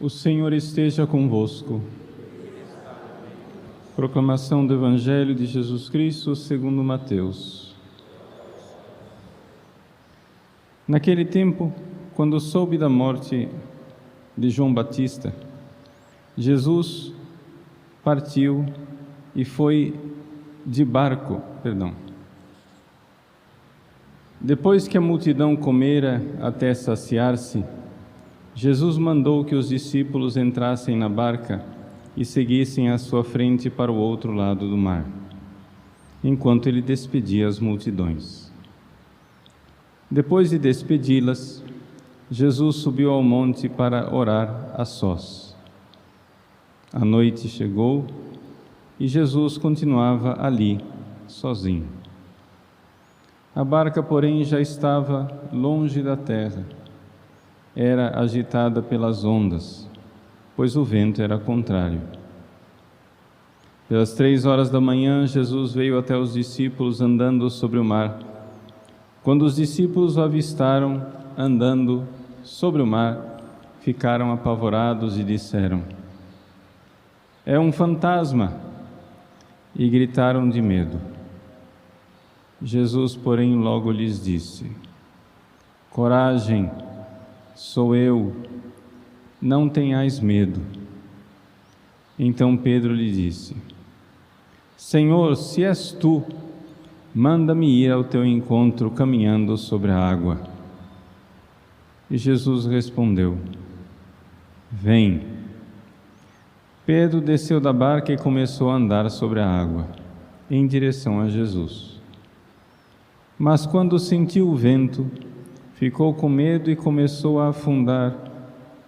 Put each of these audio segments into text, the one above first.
O Senhor esteja convosco. Proclamação do Evangelho de Jesus Cristo segundo Mateus. Naquele tempo, quando soube da morte de João Batista, Jesus partiu e foi de barco, Depois que a multidão comera até saciar-se, Jesus mandou que os discípulos entrassem na barca e seguissem à sua frente para o outro lado do mar, enquanto ele despedia as multidões. Depois de despedi-las, Jesus subiu ao monte para orar a sós. A noite chegou e Jesus continuava ali, sozinho. A barca, porém, já estava longe da terra. Era agitada pelas ondas, pois o vento era contrário. Pelas 3 horas da manhã, Jesus veio até os discípulos andando sobre o mar. Quando os discípulos o avistaram andando sobre o mar, ficaram apavorados e disseram: "É um fantasma!" e gritaram de medo. Jesus, porém, logo lhes disse: "Coragem, sou eu, não tenhais medo." Então Pedro lhe disse: "Senhor, se és tu, manda-me ir ao teu encontro caminhando sobre a água." E Jesus respondeu: "Vem." Pedro desceu da barca e começou a andar sobre a água, em direção a Jesus. Mas quando sentiu o vento, ficou com medo e começou a afundar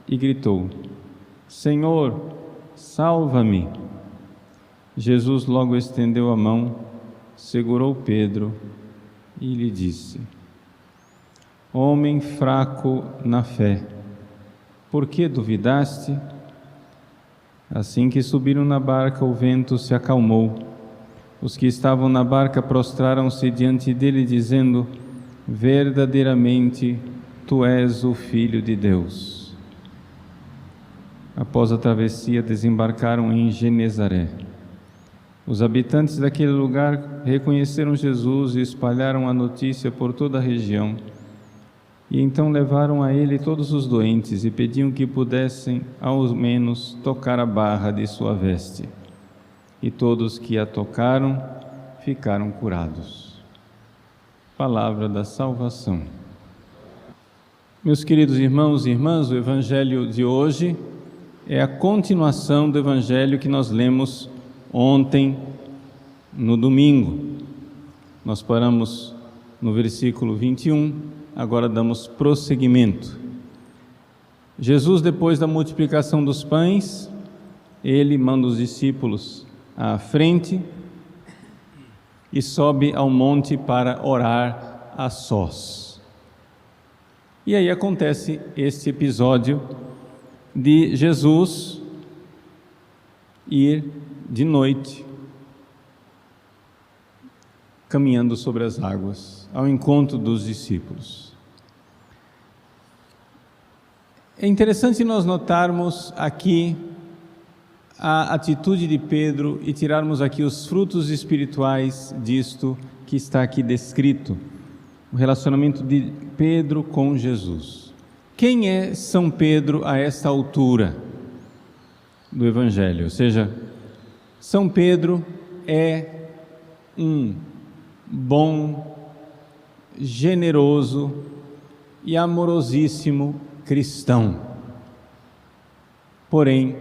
e gritou: "Senhor, salva-me!" Jesus logo estendeu a mão, segurou Pedro e lhe disse: "Homem fraco na fé, por que duvidaste?" Assim que subiram na barca, o vento se acalmou. Os que estavam na barca prostraram-se diante dele, dizendo: "Verdadeiramente, tu és o Filho de Deus." Após a travessia, desembarcaram em Genezaré. Os habitantes daquele lugar reconheceram Jesus e espalharam a notícia por toda a região. E então levaram a ele todos os doentes e pediam que pudessem, ao menos, tocar a barra de sua veste. E todos que a tocaram ficaram curados. Palavra da salvação. Meus queridos irmãos e irmãs, o Evangelho de hoje é a continuação do Evangelho que nós lemos ontem, no domingo. Nós paramos no versículo 21, agora damos prosseguimento. Jesus, depois da multiplicação dos pães, ele manda os discípulos à frente e sobe ao monte para orar a sós. E aí acontece este episódio de Jesus ir de noite, caminhando sobre as águas, ao encontro dos discípulos. É interessante nós notarmos aqui a atitude de Pedro e tirarmos aqui os frutos espirituais disto que está aqui descrito, o relacionamento de Pedro com Jesus. Quem é São Pedro a esta altura do Evangelho? Ou seja, São Pedro é um bom, generoso e amorosíssimo cristão, porém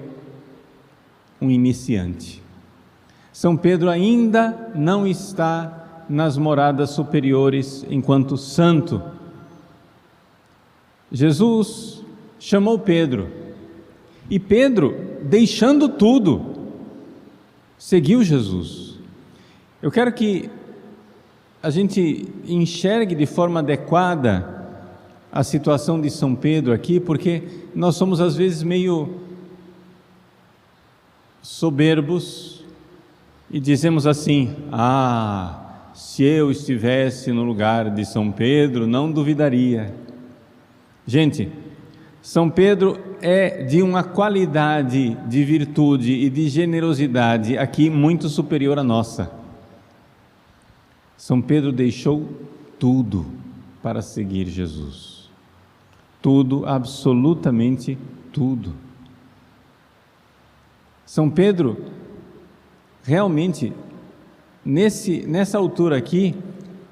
um iniciante. São Pedro ainda não está nas moradas superiores enquanto santo. Jesus chamou Pedro e Pedro, deixando tudo, seguiu Jesus. Eu quero que a gente enxergue de forma adequada a situação de São Pedro aqui, porque nós somos às vezes meio soberbos e dizemos assim: se eu estivesse no lugar de São Pedro, não duvidaria. Gente, São Pedro é de uma qualidade de virtude e de generosidade aqui muito superior à nossa. São Pedro deixou tudo para seguir Jesus. Tudo, absolutamente tudo. São Pedro, realmente, nessa altura aqui,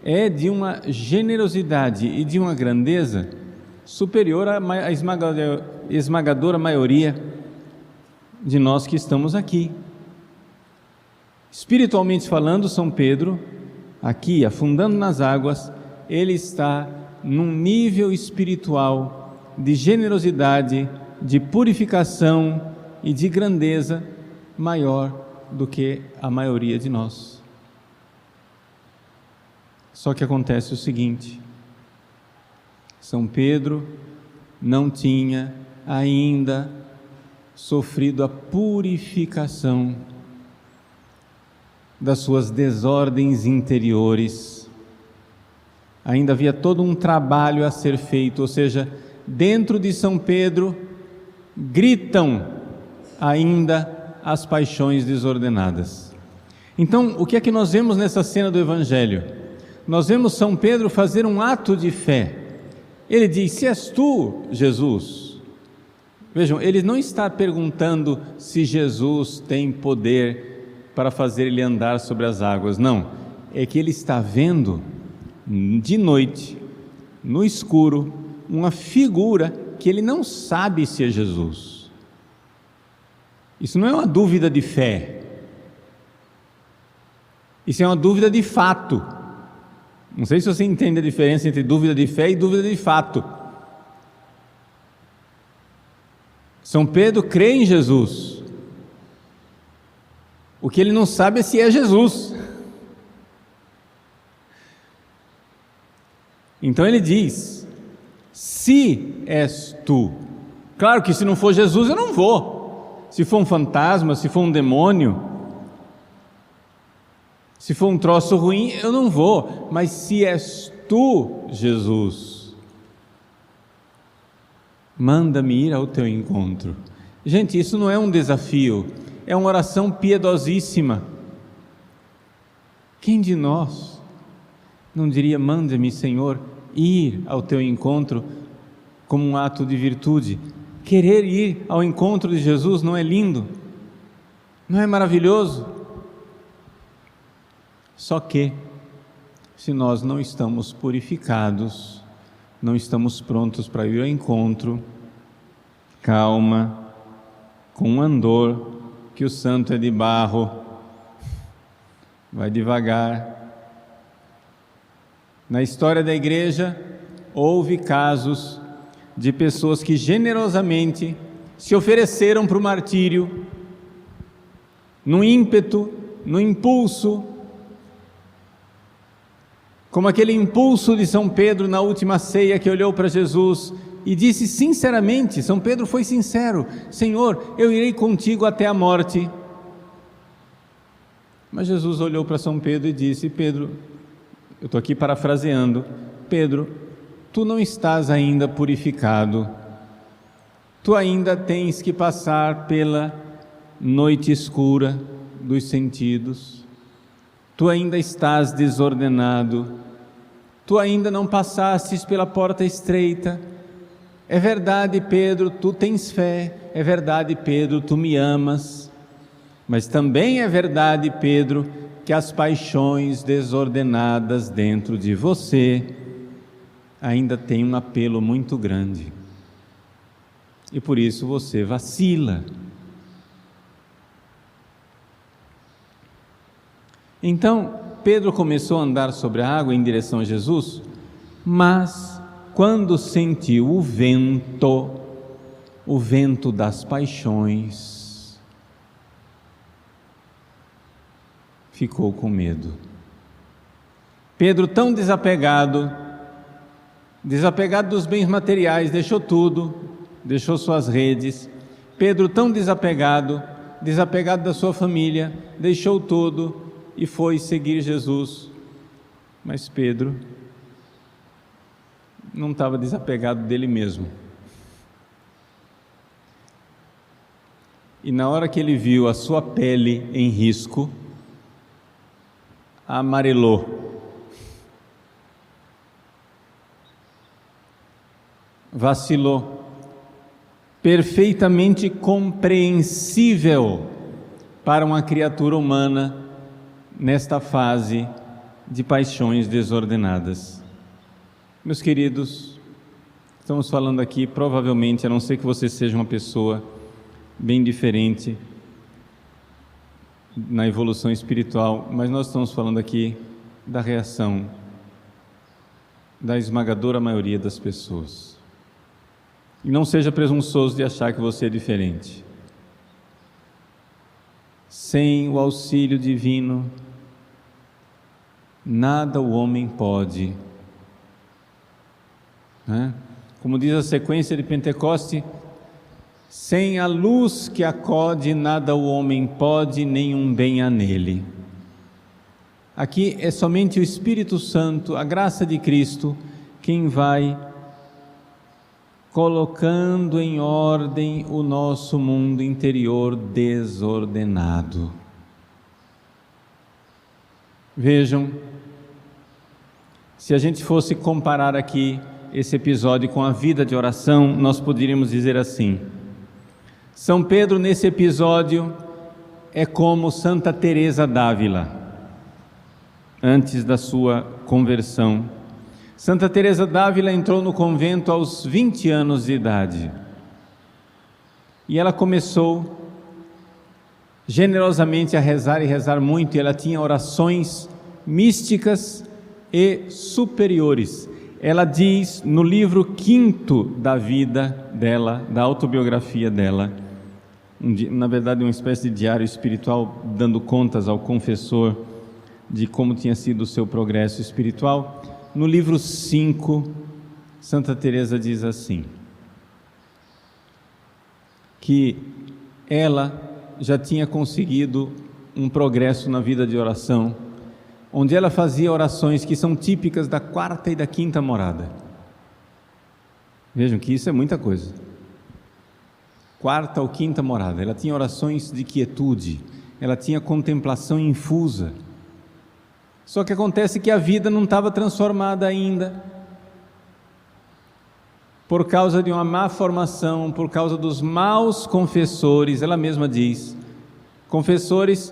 é de uma generosidade e de uma grandeza superior à esmagadora maioria de nós que estamos aqui. Espiritualmente falando, São Pedro, aqui, afundando nas águas, ele está num nível espiritual de generosidade, de purificação e de grandeza maior do que a maioria de nós. Só que acontece o seguinte: São Pedro não tinha ainda sofrido a purificação das suas desordens interiores. Ainda havia todo um trabalho a ser feito, ou seja, dentro de São Pedro gritam ainda as paixões desordenadas. Então, o que é que nós vemos nessa cena do Evangelho? Nós vemos São Pedro fazer um ato de fé. Ele diz: se és tu, Jesus. Vejam, ele não está perguntando se Jesus tem poder para fazer ele andar sobre as águas, não. É que ele está vendo de noite, no escuro, uma figura que ele não sabe se é Jesus. Isso não é uma dúvida de fé, isso é uma dúvida de fato. Não sei se você entende a diferença entre dúvida de fé e dúvida de fato. São Pedro crê em Jesus. O que ele não sabe é se é Jesus. Então ele diz: se és tu. Claro que se não for Jesus eu não vou. Se for um fantasma, se for um demônio, se for um troço ruim, eu não vou. Mas se és tu, Jesus, manda-me ir ao teu encontro. Gente, isso não é um desafio, é uma oração piedosíssima. Quem de nós não diria: manda-me, Senhor, ir ao teu encontro, como um ato de virtude? Querer ir ao encontro de Jesus não é lindo? Não é maravilhoso? Só que, se nós não estamos purificados, não estamos prontos para ir ao encontro, calma, com um andor, que o santo é de barro, vai devagar. Na história da igreja, houve casos de pessoas que generosamente se ofereceram para o martírio, no ímpeto, no impulso, como aquele impulso de São Pedro na última ceia, que olhou para Jesus e disse sinceramente, São Pedro foi sincero: Senhor, eu irei contigo até a morte. Mas Jesus olhou para São Pedro e disse: Pedro, eu estou aqui parafraseando, Pedro, tu não estás ainda purificado, tu ainda tens que passar pela noite escura dos sentidos, tu ainda estás desordenado, tu ainda não passastes pela porta estreita. É verdade, Pedro, tu tens fé, é verdade, Pedro, tu me amas, mas também é verdade, Pedro, que as paixões desordenadas dentro de você ainda têm um apelo muito grande, e por isso você vacila. Então, Pedro começou a andar sobre a água em direção a Jesus, mas quando sentiu o vento das paixões, ficou com medo. Pedro, tão desapegado dos bens materiais, deixou tudo, deixou suas redes. Pedro, tão desapegado da sua família, deixou tudo e foi seguir Jesus. Mas Pedro não estava desapegado dele mesmo. e na hora que ele viu a sua pele em risco, amarelou, vacilou, perfeitamente compreensível para uma criatura humana nesta fase de paixões desordenadas. Meus queridos, estamos falando aqui, provavelmente, a não ser que você seja uma pessoa bem diferente na evolução espiritual, mas nós estamos falando aqui da reação da esmagadora maioria das pessoas. E não seja presunçoso de achar que você é diferente. Sem o auxílio divino, nada o homem pode. Como diz a sequência de Pentecoste, sem a luz que acode, nada o homem pode, nenhum bem há nele. Aqui é somente o Espírito Santo, a graça de Cristo, quem vai colocando em ordem o nosso mundo interior desordenado. Vejam, se a gente fosse comparar aqui esse episódio com a vida de oração, nós poderíamos dizer assim: São Pedro nesse episódio é como Santa Teresa d'Ávila, antes da sua conversão. Santa Teresa d'Ávila entrou no convento aos 20 anos de idade e ela começou generosamente a rezar e rezar muito, e ela tinha orações místicas e superiores. Ela diz no livro 5º da vida dela, da autobiografia dela, na verdade uma espécie de diário espiritual, dando contas ao confessor de como tinha sido o seu progresso espiritual. No livro 5, Santa Teresa diz assim, que ela já tinha conseguido um progresso na vida de oração, onde ela fazia orações que são típicas da 4ª e da 5ª morada. Vejam que isso é muita coisa. 4ª ou 5ª morada, ela tinha orações de quietude, ela tinha contemplação infusa. Só que acontece que a vida não estava transformada ainda, por causa de uma má formação, por causa dos maus confessores. Ela mesma diz, confessores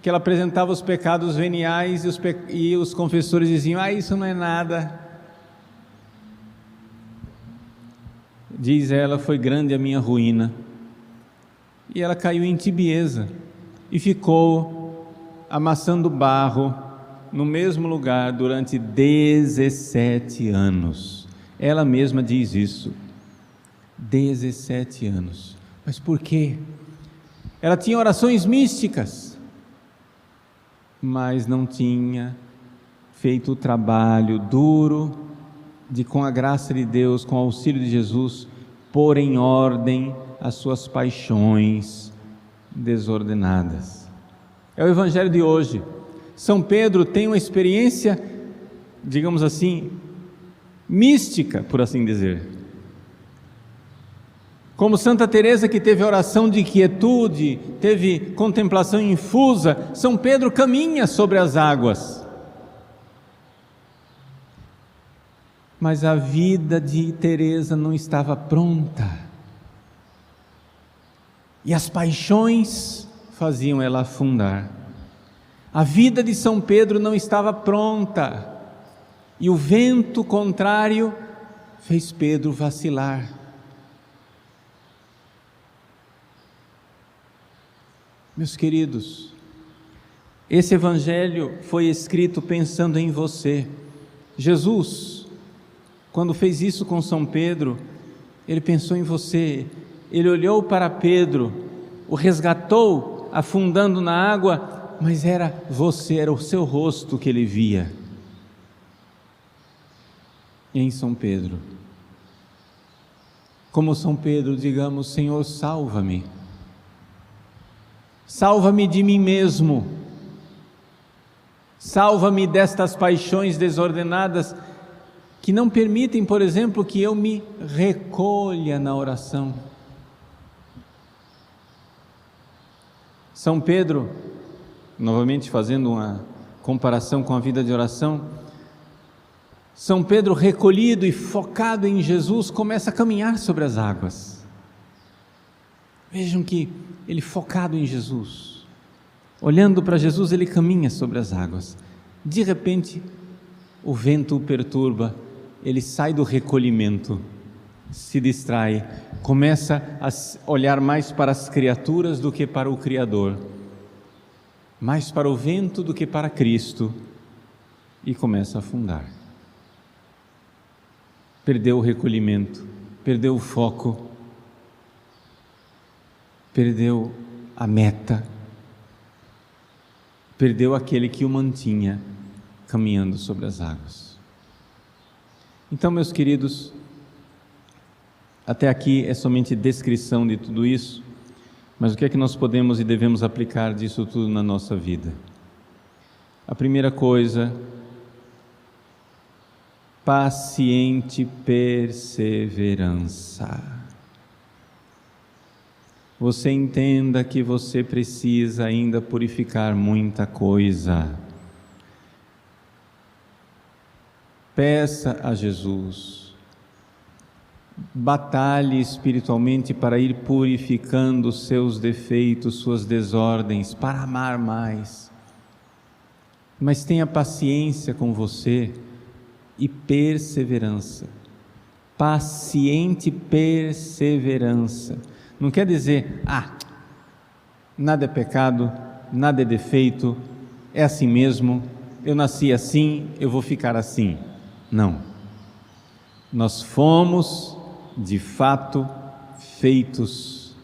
que ela apresentava os pecados veniais e os confessores diziam: isso não é nada. Diz ela: foi grande a minha ruína. E ela caiu em tibieza e ficou amassando barro no mesmo lugar durante 17 anos. Ela mesma diz isso, 17 anos. Mas por quê? Ela tinha orações místicas, mas não tinha feito o trabalho duro de, com a graça de Deus, com o auxílio de Jesus, pôr em ordem as suas paixões desordenadas. É o Evangelho de hoje. São Pedro tem uma experiência, digamos assim, mística, por assim dizer. Como Santa Teresa, que teve oração de quietude, teve contemplação infusa, São Pedro caminha sobre as águas. Mas a vida de Teresa não estava pronta. E as paixões faziam ela afundar. A vida de São Pedro não estava pronta, e o vento contrário fez Pedro vacilar. Meus queridos, esse Evangelho foi escrito pensando em você. Jesus, quando fez isso com São Pedro, ele pensou em você. Ele olhou para Pedro, o resgatou afundando na água, mas era você, era o seu rosto que ele via. E em São Pedro, como São Pedro, digamos: Senhor, salva-me. Salva-me de mim mesmo. Salva-me destas paixões desordenadas que não permitem, por exemplo, que eu me recolha na oração. São Pedro, novamente fazendo uma comparação com a vida de oração, São Pedro, recolhido e focado em Jesus, começa a caminhar sobre as águas. Vejam que ele, focado em Jesus, olhando para Jesus, ele caminha sobre as águas. De repente, o vento o perturba, ele sai do recolhimento, se distrai, começa a olhar mais para as criaturas do que para o Criador, mais para o vento do que para Cristo, e começa a afundar. Perdeu o recolhimento, perdeu o foco, perdeu a meta, perdeu aquele que o mantinha caminhando sobre as águas. Então, meus queridos, até aqui é somente descrição de tudo isso, mas o que é que nós podemos e devemos aplicar disso tudo na nossa vida? A primeira coisa, paciente perseverança. Você entenda que você precisa ainda purificar muita coisa. Peça a Jesus, batalhe espiritualmente para ir purificando os seus defeitos, suas desordens, para amar mais. Mas tenha paciência com você e perseverança. Paciente perseverança. Não quer dizer, nada é pecado, nada é defeito, é assim mesmo, eu nasci assim, eu vou ficar assim. Não. Nós fomos, de fato, feitos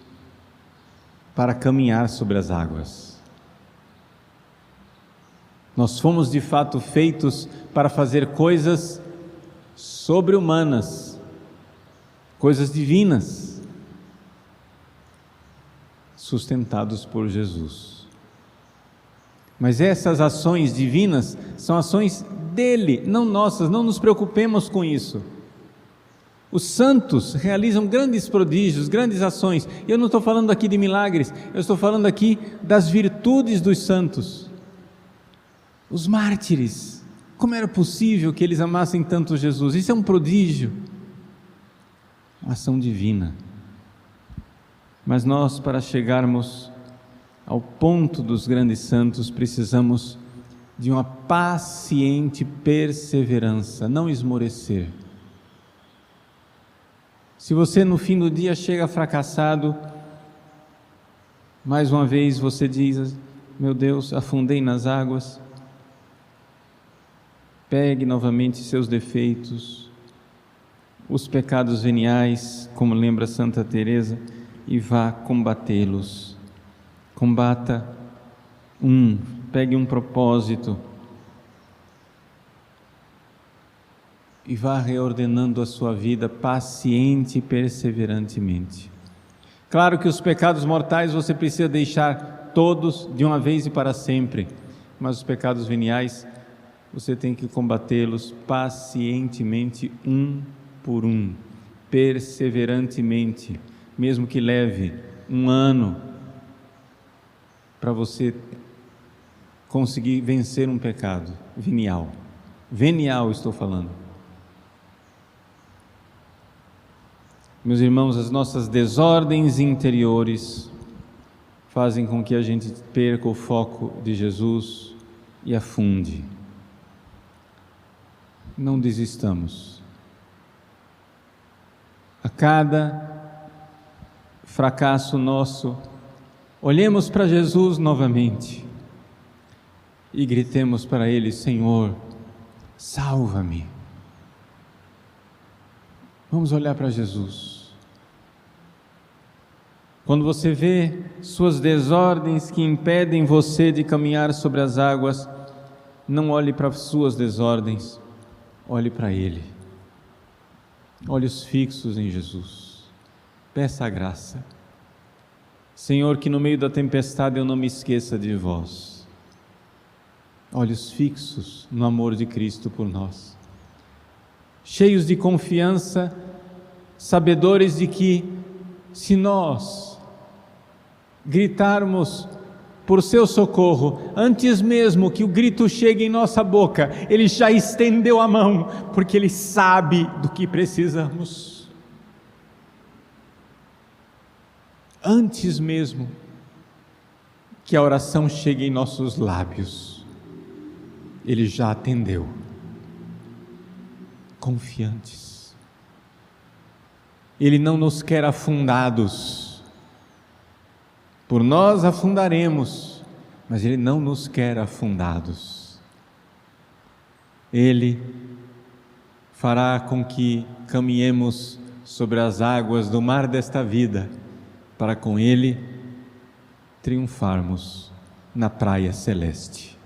para caminhar sobre as águas. Nós fomos, de fato, feitos para fazer coisas sobre-humanas, coisas divinas, sustentados por Jesus. Mas essas ações divinas são ações dele, não nossas, não nos preocupemos com isso. Os santos realizam grandes prodígios, grandes ações. Eu não estou falando aqui de milagres, eu estou falando aqui das virtudes dos santos. Os mártires, como era possível que eles amassem tanto Jesus? Isso é um prodígio, uma ação divina. Mas nós, para chegarmos ao ponto dos grandes santos, precisamos de uma paciente perseverança, não esmorecer. Se você no fim do dia chega fracassado, mais uma vez você diz, meu Deus, afundei nas águas, pegue novamente seus defeitos, os pecados veniais, como lembra Santa Teresa, e vá combatê-los. Combata pegue um propósito e vá reordenando a sua vida paciente e perseverantemente. Claro que os pecados mortais você precisa deixar todos de uma vez e para sempre, mas os pecados veniais você tem que combatê-los pacientemente, um por um, perseverantemente, mesmo que leve 1 ano para você conseguir vencer um pecado venial estou falando. Meus irmãos, as nossas desordens interiores fazem com que a gente perca o foco de Jesus e afunde. Não desistamos. A cada fracasso nosso, olhemos para Jesus novamente e gritemos para Ele: Senhor, salva-me. Vamos olhar para Jesus. Quando você vê suas desordens que impedem você de caminhar sobre as águas, não olhe para suas desordens, olhe para Ele. Olhos fixos em Jesus. Peça a graça. Senhor, que no meio da tempestade eu não me esqueça de vós. Olhos fixos no amor de Cristo por nós. Cheios de confiança, sabedores de que se nós gritarmos por seu socorro, antes mesmo que o grito chegue em nossa boca, Ele já estendeu a mão, porque Ele sabe do que precisamos. Antes mesmo que a oração chegue em nossos lábios, Ele já atendeu. Confiantes. Ele não nos quer afundados. Por nós afundaremos, mas Ele não nos quer afundados. Ele fará com que caminhemos sobre as águas do mar desta vida, para com Ele triunfarmos na praia celeste.